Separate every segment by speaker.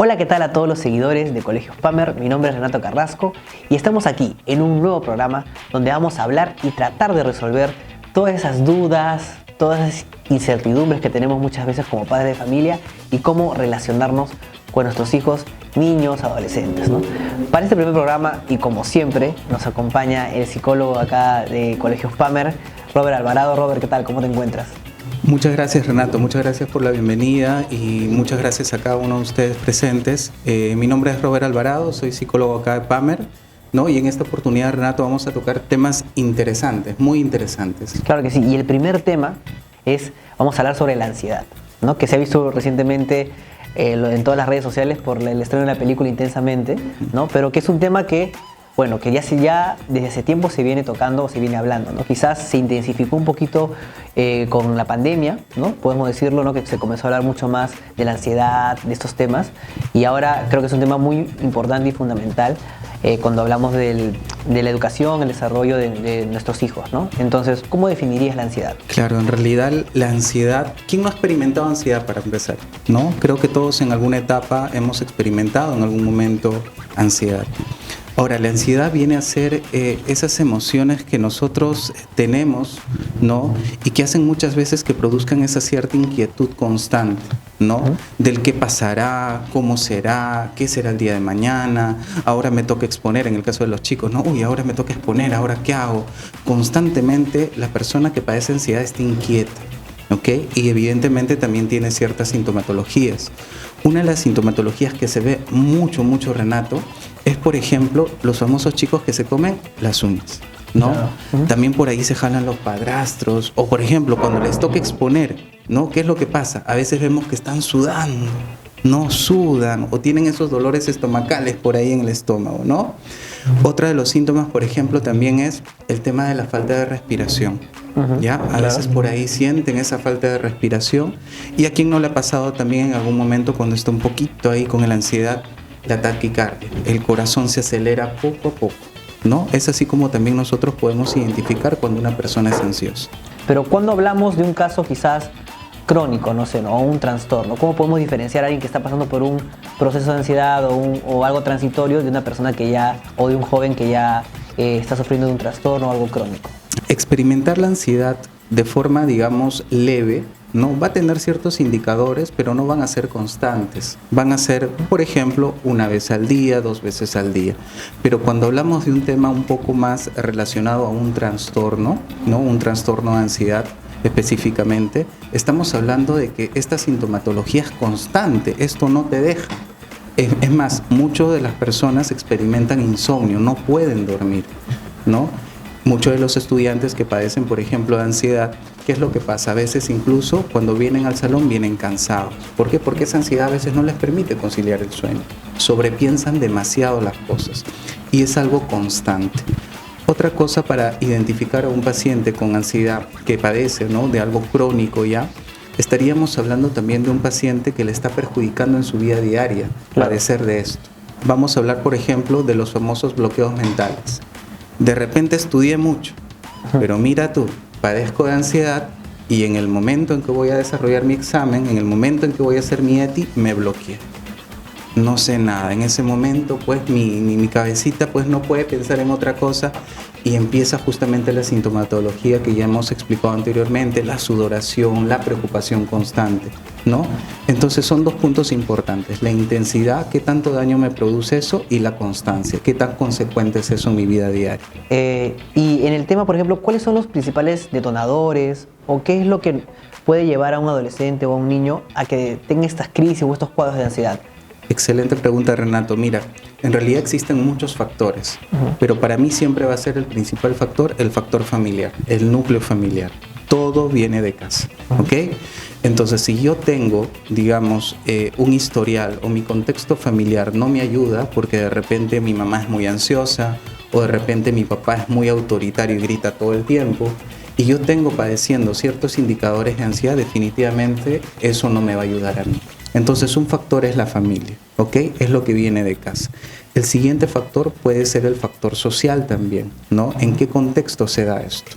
Speaker 1: Hola, ¿qué tal a todos los seguidores de Colegio Spamer? Mi nombre es Renato Carrasco y estamos aquí en un nuevo programa donde vamos a hablar y tratar de resolver todas esas dudas, todas esas incertidumbres que tenemos muchas veces como padres de familia y cómo relacionarnos con nuestros hijos, niños, adolescentes, ¿no? Para este primer programa, y como siempre, nos acompaña el psicólogo acá de Colegio Spamer, Robert Alvarado. Robert, ¿qué tal? ¿Cómo te encuentras?
Speaker 2: Muchas gracias, Renato, muchas gracias por la bienvenida y muchas gracias a cada uno de ustedes presentes. Mi nombre es Robert Alvarado, soy psicólogo acá de Spamer, ¿no? Y en esta oportunidad, Renato, vamos a tocar temas interesantes, muy interesantes.
Speaker 1: Claro que sí, y el primer tema vamos a hablar sobre la ansiedad, ¿no? Que se ha visto recientemente en todas las redes sociales por el estreno de la película Intensamente, ¿no? Pero que es un tema que ya desde hace tiempo se viene tocando, se viene hablando, ¿no? Quizás se intensificó un poquito con la pandemia, ¿no? Podemos decirlo, ¿no? Que se comenzó a hablar mucho más de la ansiedad, de estos temas, y ahora creo que es un tema muy importante y fundamental cuando hablamos de la educación, el desarrollo de nuestros hijos, ¿no? Entonces, ¿cómo definirías la ansiedad?
Speaker 2: Claro, en realidad la ansiedad, ¿quién no ha experimentado ansiedad para empezar? ¿No? Creo que todos en alguna etapa hemos experimentado en algún momento ansiedad. Ahora, la ansiedad viene a ser esas emociones que nosotros tenemos, ¿no? Y que hacen muchas veces que produzcan esa cierta inquietud constante, ¿no? Del qué pasará, cómo será, qué será el día de mañana, ahora me toca exponer, en el caso de los chicos, ¿no? Uy, ahora me toca exponer, ¿ahora qué hago? Constantemente la persona que padece ansiedad está inquieta, ¿ok? Y evidentemente también tiene ciertas sintomatologías. Una de las sintomatologías que se ve mucho, Renato, es, por ejemplo, los famosos chicos que se comen las uñas, ¿no? Claro. También por ahí se jalan los padrastros, o por ejemplo, cuando les toca exponer, ¿no? ¿Qué es lo que pasa? A veces vemos que están sudando, no sudan, o tienen esos dolores estomacales por ahí en el estómago, ¿no? Otra de los síntomas, por ejemplo, también es el tema de la falta de respiración. ¿Ya? A veces por ahí sienten esa falta de respiración, y a quien no le ha pasado también en algún momento cuando está un poquito ahí con la ansiedad, la taquicardia, el corazón se acelera poco a poco, ¿no? Es así como también nosotros podemos identificar cuando una persona es ansiosa.
Speaker 1: Pero cuando hablamos de un caso quizás crónico, no sé, ¿no? O un trastorno, ¿cómo podemos diferenciar a alguien que está pasando por un proceso de ansiedad o algo transitorio de una persona o de un joven que ya está sufriendo de un trastorno o algo crónico?
Speaker 2: Experimentar la ansiedad de forma, digamos, leve, ¿no? Va a tener ciertos indicadores, pero no van a ser constantes. Van a ser, por ejemplo, una vez al día, 2 veces al día. Pero cuando hablamos de un tema un poco más relacionado a un trastorno, ¿no? Un trastorno de ansiedad específicamente, estamos hablando de que esta sintomatología es constante, esto no te deja. Es más, muchas de las personas experimentan insomnio, no pueden dormir, ¿no? Muchos de los estudiantes que padecen, por ejemplo, de ansiedad, ¿qué es lo que pasa? A veces incluso cuando vienen al salón vienen cansados. ¿Por qué? Porque esa ansiedad a veces no les permite conciliar el sueño. Sobrepiensan demasiado las cosas y es algo constante. Otra cosa para identificar a un paciente con ansiedad que padece, ¿no? De algo crónico ya, estaríamos hablando también de un paciente que le está perjudicando en su vida diaria padecer de esto. Vamos a hablar, por ejemplo, de los famosos bloqueos mentales. De repente estudié mucho, pero mira tú, padezco de ansiedad y en el momento en que voy a desarrollar mi examen, en el momento en que voy a hacer mi ETI, me bloqueé. No sé nada, en ese momento pues mi cabecita pues no puede pensar en otra cosa y empieza justamente la sintomatología que ya hemos explicado anteriormente, la sudoración, la preocupación constante, ¿no? Entonces son 2 puntos importantes, la intensidad, qué tanto daño me produce eso, y la constancia, qué tan consecuente es eso en mi vida diaria.
Speaker 1: Y en el tema, por ejemplo, ¿cuáles son los principales detonadores o qué es lo que puede llevar a un adolescente o a un niño a que tenga estas crisis o estos cuadros de ansiedad?
Speaker 2: Excelente pregunta, Renato. Mira, en realidad existen muchos factores, pero para mí siempre va a ser el principal factor, el factor familiar, el núcleo familiar. Todo viene de casa, ¿ok? Entonces, si yo tengo, digamos, un historial o mi contexto familiar no me ayuda porque de repente mi mamá es muy ansiosa o de repente mi papá es muy autoritario y grita todo el tiempo, y yo tengo padeciendo ciertos indicadores de ansiedad, definitivamente eso no me va a ayudar a mí. Entonces un factor es la familia, ¿ok? Es lo que viene de casa. El siguiente factor puede ser el factor social también, ¿no? ¿En qué contexto se da esto?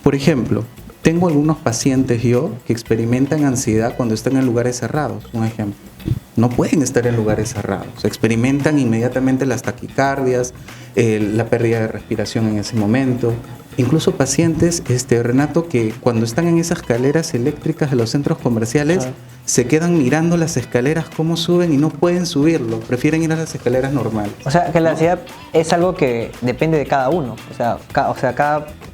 Speaker 2: Por ejemplo, tengo algunos pacientes yo que experimentan ansiedad cuando están en lugares cerrados, un ejemplo, no pueden estar en lugares cerrados. Experimentan inmediatamente las taquicardias, la pérdida de respiración en ese momento. Incluso pacientes, Renato, que cuando están en esas escaleras eléctricas de los centros comerciales, se quedan mirando las escaleras cómo suben y no pueden subirlo, prefieren ir a las escaleras normales.
Speaker 1: O sea, que la ansiedad es algo que depende de cada uno. O sea,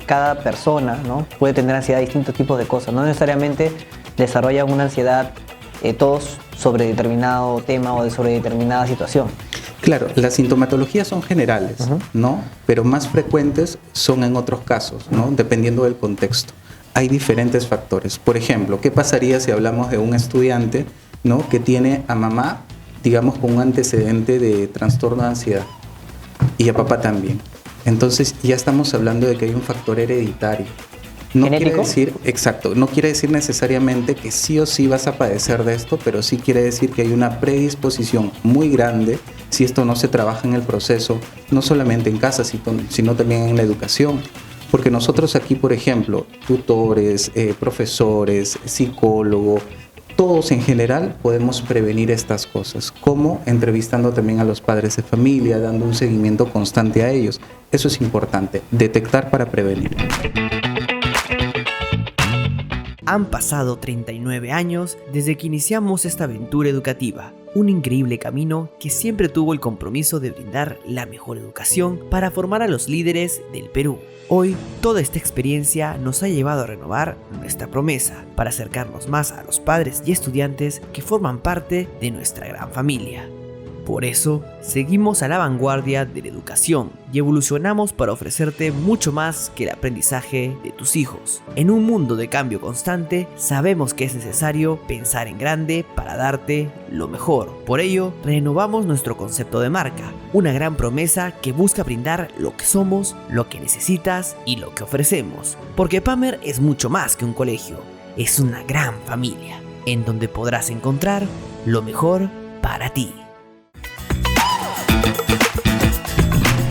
Speaker 1: cada persona, ¿no?, puede tener ansiedad de distintos tipos de cosas. No necesariamente desarrollan una ansiedad todos sobre determinado tema o sobre determinada situación.
Speaker 2: Claro, las sintomatologías son generales, ¿no? Pero más frecuentes son en otros casos, ¿no? Dependiendo del contexto. Hay diferentes factores. Por ejemplo, ¿qué pasaría si hablamos de un estudiante, ¿no?, que tiene a mamá, digamos, con un antecedente de trastorno de ansiedad y a papá también? Entonces ya estamos hablando de que hay un factor hereditario. No
Speaker 1: ¿Genético?
Speaker 2: quiere decir, exacto, no quiere decir necesariamente que sí o sí vas a padecer de esto, pero sí quiere decir que hay una predisposición muy grande si esto no se trabaja en el proceso, no solamente en casa, sino también en la educación. Porque nosotros aquí, por ejemplo, tutores, profesores, psicólogos, todos en general podemos prevenir estas cosas, como entrevistando también a los padres de familia, dando un seguimiento constante a ellos. Eso es importante, detectar para prevenir.
Speaker 3: Han pasado 39 años desde que iniciamos esta aventura educativa, un increíble camino que siempre tuvo el compromiso de brindar la mejor educación para formar a los líderes del Perú. Hoy, toda esta experiencia nos ha llevado a renovar nuestra promesa para acercarnos más a los padres y estudiantes que forman parte de nuestra gran familia. Por eso, seguimos a la vanguardia de la educación y evolucionamos para ofrecerte mucho más que el aprendizaje de tus hijos. En un mundo de cambio constante, sabemos que es necesario pensar en grande para darte lo mejor. Por ello, renovamos nuestro concepto de marca, una gran promesa que busca brindar lo que somos, lo que necesitas y lo que ofrecemos. Porque Pamer es mucho más que un colegio, es una gran familia, en donde podrás encontrar lo mejor para ti.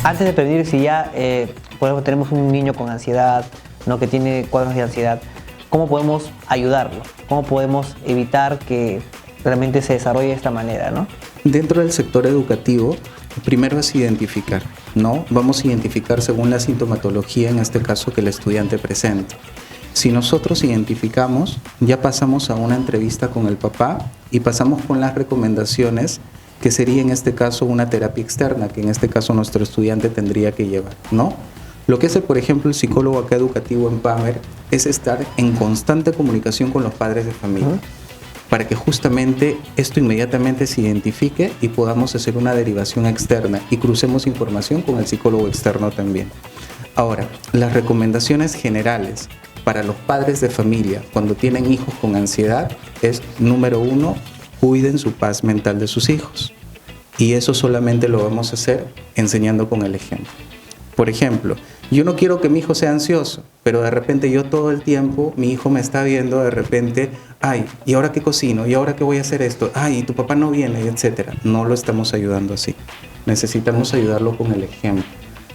Speaker 1: Antes de prevenir, si ya por ejemplo, tenemos un niño con ansiedad, ¿no?, que tiene cuadros de ansiedad, ¿cómo podemos ayudarlo? ¿Cómo podemos evitar que realmente se desarrolle de esta manera, ¿no?
Speaker 2: Dentro del sector educativo, primero es identificar, ¿no? Vamos a identificar según la sintomatología, en este caso, que el estudiante presenta. Si nosotros identificamos, ya pasamos a una entrevista con el papá y pasamos con las recomendaciones, que sería en este caso una terapia externa, que en este caso nuestro estudiante tendría que llevar, ¿no? Lo que hace, por ejemplo, el psicólogo acá educativo en Pamer es estar en constante comunicación con los padres de familia, para que justamente esto inmediatamente se identifique y podamos hacer una derivación externa y crucemos información con el psicólogo externo también. Ahora, las recomendaciones generales para los padres de familia cuando tienen hijos con ansiedad es, número 1, cuiden su paz mental de sus hijos. Y eso solamente lo vamos a hacer enseñando con el ejemplo. Por ejemplo, yo no quiero que mi hijo sea ansioso, pero de repente yo todo el tiempo, mi hijo me está viendo de repente, ay, ¿y ahora qué cocino? ¿Y ahora qué voy a hacer esto? Ay, y tu papá no viene, etcétera. No lo estamos ayudando así. Necesitamos ayudarlo con el ejemplo,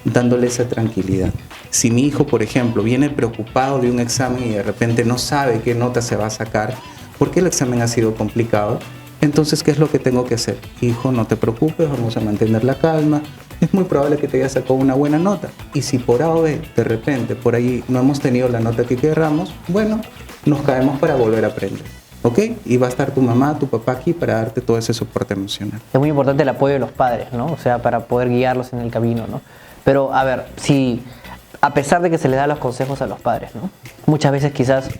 Speaker 2: dándole esa tranquilidad. Si mi hijo, por ejemplo, viene preocupado de un examen y de repente no sabe qué nota se va a sacar, porque el examen ha sido complicado, entonces, ¿qué es lo que tengo que hacer? Hijo, no te preocupes, vamos a mantener la calma. Es muy probable que te haya sacado una buena nota. Y si por A o B, de repente, por ahí no hemos tenido la nota que querramos, bueno, nos caemos para volver a aprender, ¿ok? Y va a estar tu mamá, tu papá aquí para darte todo ese soporte emocional.
Speaker 1: Es muy importante el apoyo de los padres, ¿no? O sea, para poder guiarlos en el camino, ¿no? Pero, a ver, si a pesar de que se les da los consejos a los padres, ¿no?, muchas veces quizás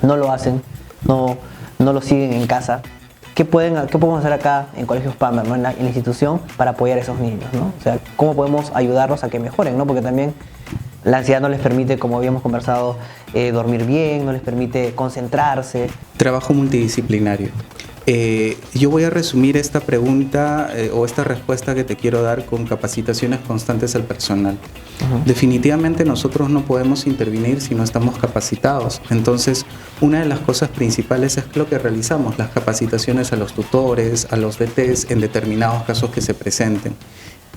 Speaker 1: no lo hacen, no lo siguen en casa, ¿qué podemos hacer acá en Colegios Pamer, ¿no?, en la institución, para apoyar a esos niños, ¿no? O sea, ¿cómo podemos ayudarlos a que mejoren, ¿no? Porque también la ansiedad no les permite, como habíamos conversado, dormir bien, no les permite concentrarse.
Speaker 2: Trabajo multidisciplinario. Yo voy a resumir esta pregunta o esta respuesta que te quiero dar con capacitaciones constantes al personal. Definitivamente nosotros no podemos intervenir si no estamos capacitados. Entonces, una de las cosas principales es lo que realizamos, las capacitaciones a los tutores, a los DTs en determinados casos que se presenten.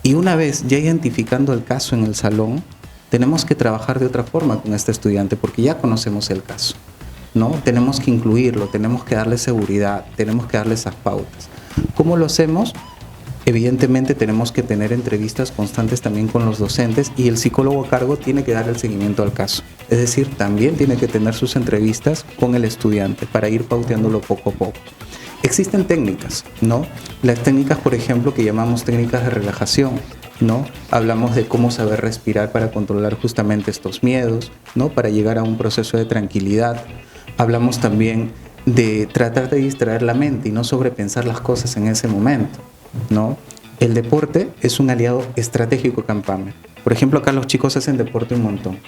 Speaker 2: Y una vez ya identificando el caso en el salón, tenemos que trabajar de otra forma con este estudiante porque ya conocemos el caso, ¿no? Tenemos que incluirlo, tenemos que darle seguridad, tenemos que darle esas pautas. ¿Cómo lo hacemos? Evidentemente tenemos que tener entrevistas constantes también con los docentes y el psicólogo a cargo tiene que dar el seguimiento al caso. Es decir, también tiene que tener sus entrevistas con el estudiante para ir pauteándolo poco a poco. Existen técnicas, ¿no? Las técnicas, por ejemplo, que llamamos técnicas de relajación, ¿no? Hablamos de cómo saber respirar para controlar justamente estos miedos, ¿no? Para llegar a un proceso de tranquilidad. Hablamos también de tratar de distraer la mente y no sobrepensar las cosas en ese momento, ¿no? El deporte es un aliado estratégico acá en PAMER. Por ejemplo, acá los chicos hacen deporte un montón.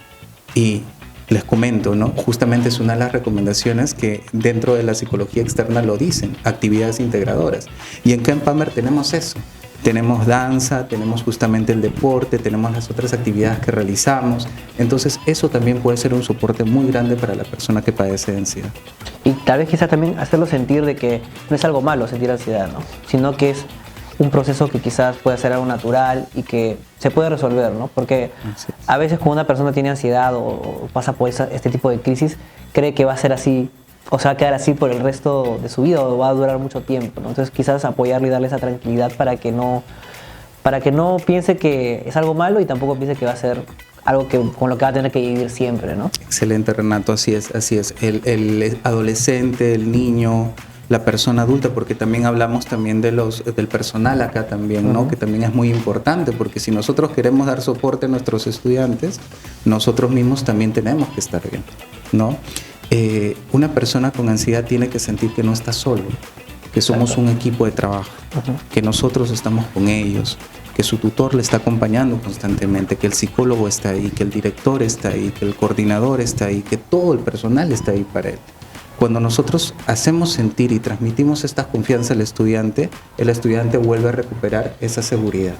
Speaker 2: Y les comento, ¿no? Justamente es una de las recomendaciones que dentro de la psicología externa lo dicen, actividades integradoras. Y acá en PAMER tenemos eso. Tenemos danza, tenemos justamente el deporte, tenemos las otras actividades que realizamos. Entonces eso también puede ser un soporte muy grande para la persona que padece de ansiedad.
Speaker 1: Y tal vez quizás también hacerlo sentir de que no es algo malo sentir ansiedad, ¿no? Sino que es un proceso que quizás puede ser algo natural y que se puede resolver, ¿no? Porque a veces cuando una persona tiene ansiedad o pasa por este tipo de crisis, cree que va a ser así o se va a quedar así por el resto de su vida o va a durar mucho tiempo, ¿no? Entonces quizás apoyarle y darle esa tranquilidad para que no piense que es algo malo y tampoco piense que va a ser algo con lo que va a tener que vivir siempre, ¿no?
Speaker 2: Excelente, Renato, así es, así es. El adolescente, el niño, la persona adulta, porque también hablamos también del personal acá también, ¿no? Que también es muy importante, porque si nosotros queremos dar soporte a nuestros estudiantes, nosotros mismos también tenemos que estar bien, ¿no? Una persona con ansiedad tiene que sentir que no está solo, que somos un equipo de trabajo, que nosotros estamos con ellos, que su tutor le está acompañando constantemente, que el psicólogo está ahí, que el director está ahí, que el coordinador está ahí, que todo el personal está ahí para él. Cuando nosotros hacemos sentir y transmitimos esta confianza al estudiante, el estudiante vuelve a recuperar esa seguridad.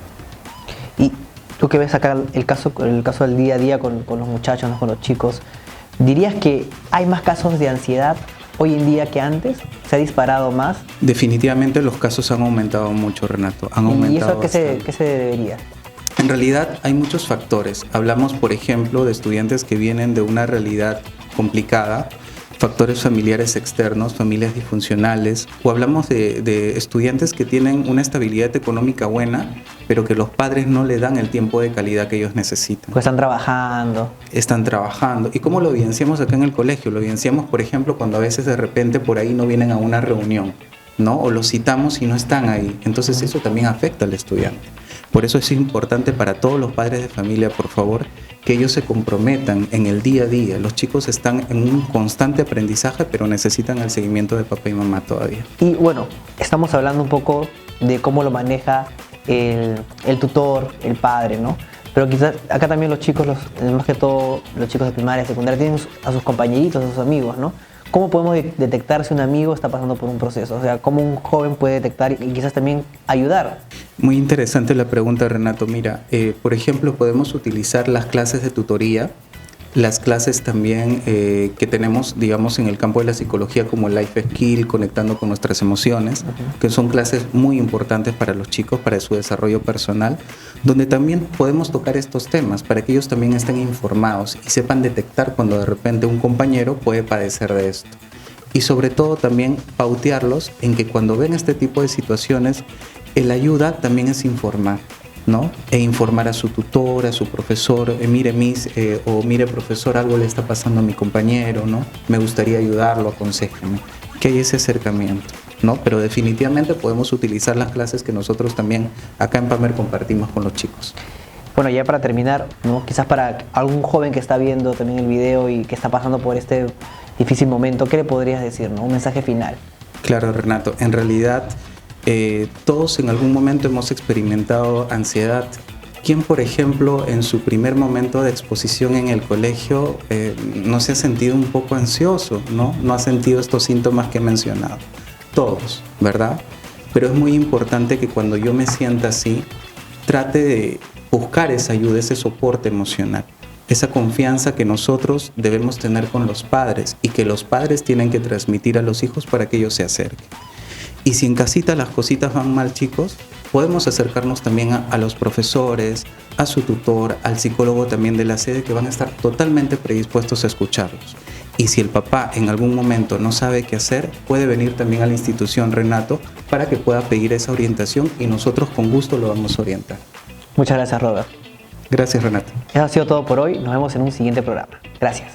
Speaker 1: Y tú que ves acá el caso del día a día con los muchachos, ¿no? Con los chicos, ¿dirías que hay más casos de ansiedad hoy en día que antes? ¿Se ha disparado más?
Speaker 2: Definitivamente los casos han aumentado mucho, Renato. Han aumentado.
Speaker 1: ¿Y eso
Speaker 2: bastante.
Speaker 1: qué se debería?
Speaker 2: En realidad hay muchos factores. Hablamos, por ejemplo, de estudiantes que vienen de una realidad complicada, factores familiares externos, familias disfuncionales, o hablamos de estudiantes que tienen una estabilidad económica buena, pero que los padres no le dan el tiempo de calidad que ellos necesitan.
Speaker 1: Pues están trabajando.
Speaker 2: Están trabajando. ¿Y cómo lo evidenciamos acá en el colegio? Lo evidenciamos, por ejemplo, cuando a veces de repente por ahí no vienen a una reunión, ¿no? O los citamos y no están ahí. Entonces eso también afecta al estudiante. Por eso es importante para todos los padres de familia, por favor, que ellos se comprometan en el día a día. Los chicos están en un constante aprendizaje, pero necesitan el seguimiento de papá y mamá todavía.
Speaker 1: Y bueno, estamos hablando un poco de cómo lo maneja el tutor, el padre, ¿no? Pero quizás acá también los chicos, más que todo los chicos de primaria, secundaria, tienen a sus compañeritos, a sus amigos, ¿no? ¿Cómo podemos detectar si un amigo está pasando por un proceso? O sea, ¿cómo un joven puede detectar y quizás también ayudar?
Speaker 2: Muy interesante la pregunta, Renato. Mira, por ejemplo, podemos utilizar las clases de tutoría, las clases también que tenemos, digamos, en el campo de la psicología como Life Skill, conectando con nuestras emociones, que son clases muy importantes para los chicos, para su desarrollo personal, donde también podemos tocar estos temas para que ellos también estén informados y sepan detectar cuando de repente un compañero puede padecer de esto. Y sobre todo también pautearlos en que cuando ven este tipo de situaciones, el ayuda también es informar, ¿no? E informar a su tutor, a su profesor, mire mire profesor, algo le está pasando a mi compañero, ¿no? Me gustaría ayudarlo, aconséjeme. Que hay ese acercamiento, ¿no? Pero definitivamente podemos utilizar las clases que nosotros también acá en PAMER compartimos con los chicos.
Speaker 1: Bueno, ya para terminar, ¿no? Quizás para algún joven que está viendo también el video y que está pasando por este difícil momento, ¿qué le podrías decir, ¿no? Un mensaje final.
Speaker 2: Claro, Renato, en realidad todos en algún momento hemos experimentado ansiedad. ¿Quién, por ejemplo, en su primer momento de exposición en el colegio no se ha sentido un poco ansioso, ¿no? No ha sentido estos síntomas que he mencionado. Todos, ¿verdad? Pero es muy importante que cuando yo me sienta así, trate de buscar esa ayuda, ese soporte emocional, esa confianza que nosotros debemos tener con los padres y que los padres tienen que transmitir a los hijos para que ellos se acerquen. Y si en casita las cositas van mal, chicos, podemos acercarnos también a los profesores, a su tutor, al psicólogo también de la sede, que van a estar totalmente predispuestos a escucharlos. Y si el papá en algún momento no sabe qué hacer, puede venir también a la institución Renato para que pueda pedir esa orientación y nosotros con gusto lo vamos a orientar.
Speaker 1: Muchas gracias, Robert.
Speaker 2: Gracias, Renato.
Speaker 1: Eso ha sido todo por hoy. Nos vemos en un siguiente programa. Gracias.